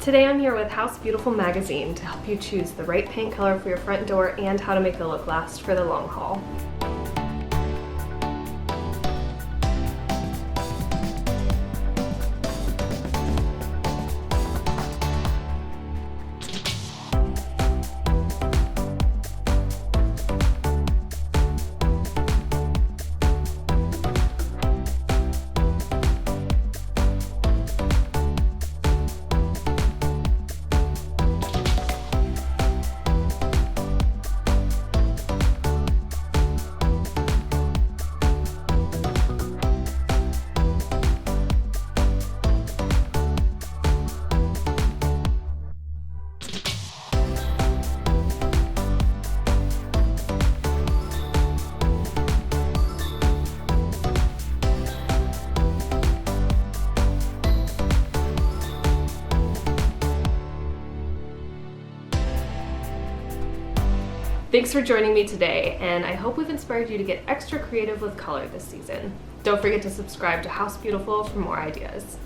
Today I'm here with House Beautiful magazine to help you choose the right paint color for your front door and how to make the look last for the long haul. Thanks for joining me today, and I hope we've inspired you to get extra creative with color this season. Don't forget to subscribe to House Beautiful for more ideas.